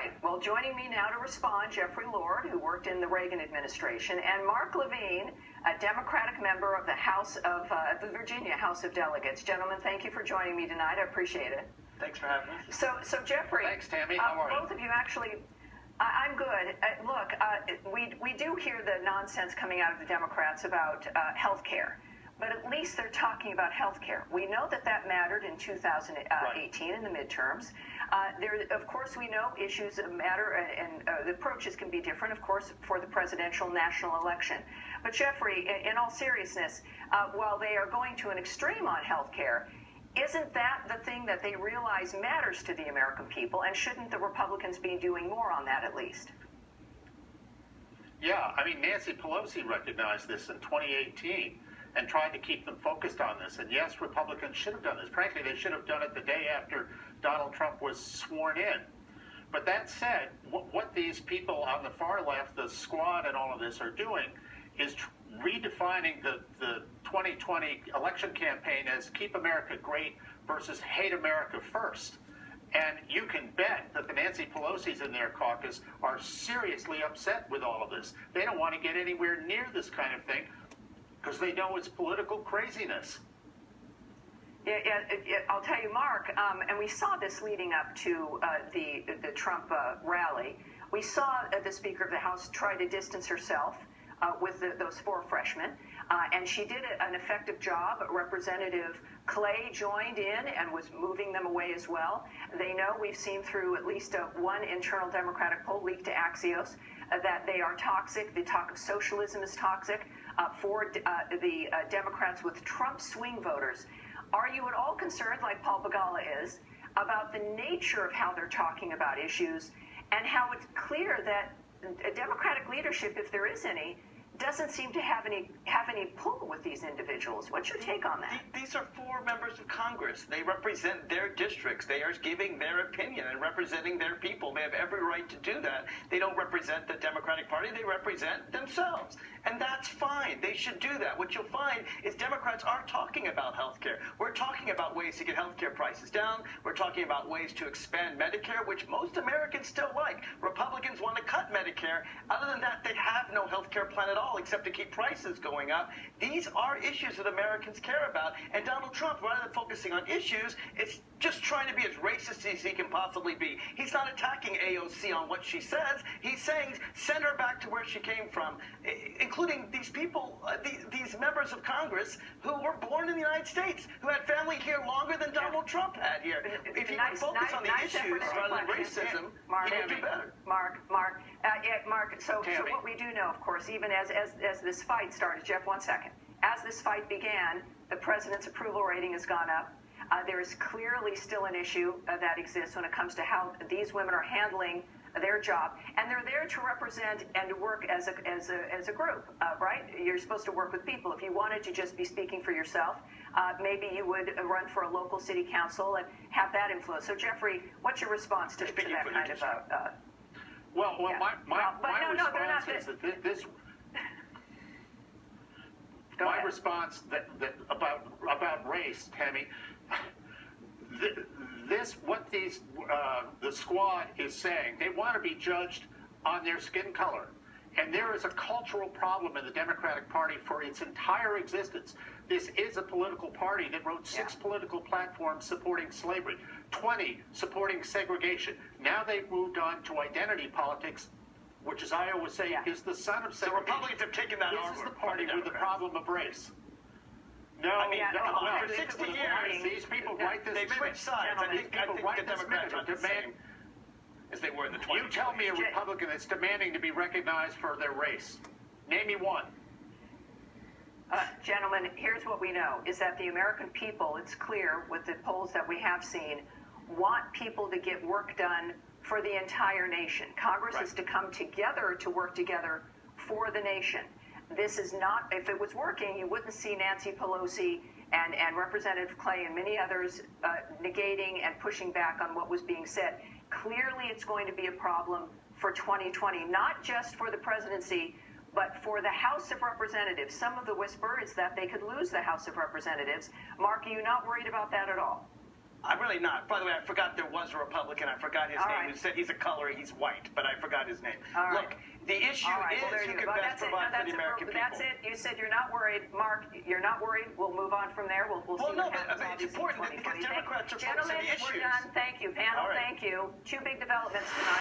right. Well, joining me now to respond, Jeffrey Lord, who worked in the Reagan administration, and Mark Levine, a Democratic member of the the Virginia House of Delegates. Gentlemen, thank you for joining me tonight. I appreciate it. Thanks for having me. So Jeffrey. Thanks, Tammy. How are you? Both of you actually. I'm good. We do hear the nonsense coming out of the Democrats about health care. But at least they're talking about health care. We know that mattered in 2018 in the midterms. Of course, we know issues matter, and the approaches can be different, of course, for the presidential national election. But Jeffrey, in all seriousness, while they are going to an extreme on health care, isn't that the thing that they realize matters to the American people, and shouldn't the Republicans be doing more on that at least? Yeah, I mean, Nancy Pelosi recognized this in 2018 and tried to keep them focused on this. And yes, Republicans should have done this. Frankly, they should have done it the day after Donald Trump was sworn in. But that said, what these people on the far left, the squad and all of this, are doing is redefining the 2020 election campaign as Keep America Great versus Hate America First. And you can bet that the Nancy Pelosi's in their caucus are seriously upset with all of this. They don't want to get anywhere near this kind of thing because they know it's political craziness. Yeah, I'll tell you, Mark, and we saw this leading up to the Trump rally. We saw the Speaker of the House try to distance herself with those four freshmen, and she did an effective job. Representative Clay joined in and was moving them away as well. They know, we've seen through at least one internal Democratic poll leaked to Axios, that they are toxic. The talk of socialism is toxic for the Democrats with Trump swing voters. Are you at all concerned, like Paul Begala is, about the nature of how they're talking about issues and how it's clear that Democratic leadership, if there is any, doesn't seem to have any pull with these individuals? What's your take on that? These are four members of Congress. They represent their districts. They are giving their opinion and representing their people. They have every right to do that. They don't represent the Democratic Party. They represent themselves. And that's fine. They should do that. What you'll find is Democrats aren't talking about health care. We're talking about ways to get health care prices down. We're talking about ways to expand Medicare, which most Americans still like. Republicans want to cut Medicare. Other than that, they have no health care plan at all, except to keep prices going up. These are issues that Americans care about. And Donald Trump, rather than focusing on issues, is just trying to be as racist as he can possibly be. He's not attacking AOC on what she says. He's saying, send her back to where she came from, including these people, these members of Congress who were born in the United States, who had family here longer than Donald Trump had here. If you would focus on the issues rather than racism, you would do better. Mark, so what we do know, of course, even as this fight started, Jeff, 1 second. As this fight began, the president's approval rating has gone up. There is clearly still an issue that exists when it comes to how these women are handling their job, and they're there to represent and to work as a group, right? You're supposed to work with people. If you wanted to just be speaking for yourself, maybe you would run for a local city council and have that influence. So, Jeffrey, what's your response to that kind of my response is that this. My response about race, Tammy. The squad is saying, they want to be judged on their skin color. And there is a cultural problem in the Democratic Party for its entire existence. This is a political party that wrote 6 political platforms supporting slavery, 20 supporting segregation. Now they've moved on to identity politics, which, as I always say, is the son of segregation. So Republicans have taken that This is the party with the problem of race. No, for 60 years, these people write this. They've switched sides. I think the Democrats are the same as they were in the 20s. You tell me a Republican that's demanding to be recognized for their race. Name me one. Gentlemen, here's what we know, is that the American people, it's clear with the polls that we have seen, want people to get work done for the entire nation. Congress is to come together to work together for the nation. This is not, if it was working, you wouldn't see Nancy Pelosi and Representative Clay and many others negating and pushing back on what was being said. Clearly, it's going to be a problem for 2020, not just for the presidency, but for the House of Representatives. Some of the whisper is that they could lose the House of Representatives. Mark, are you not worried about that at all? I'm really not. By the way, I forgot there was a Republican. I forgot his All name. right. Who said he's a color, he's white, but I forgot his name. All right. Look, the issue All right. Well, is there who you can go. best provide for the American people. That's it. You said you're not worried. Mark, you're not worried. We'll move on from there. We'll see what happens. But it's important because Democrats are focused on the Gentlemen, issues. we're done. Thank you. Panel, All right. thank you. Two big developments tonight.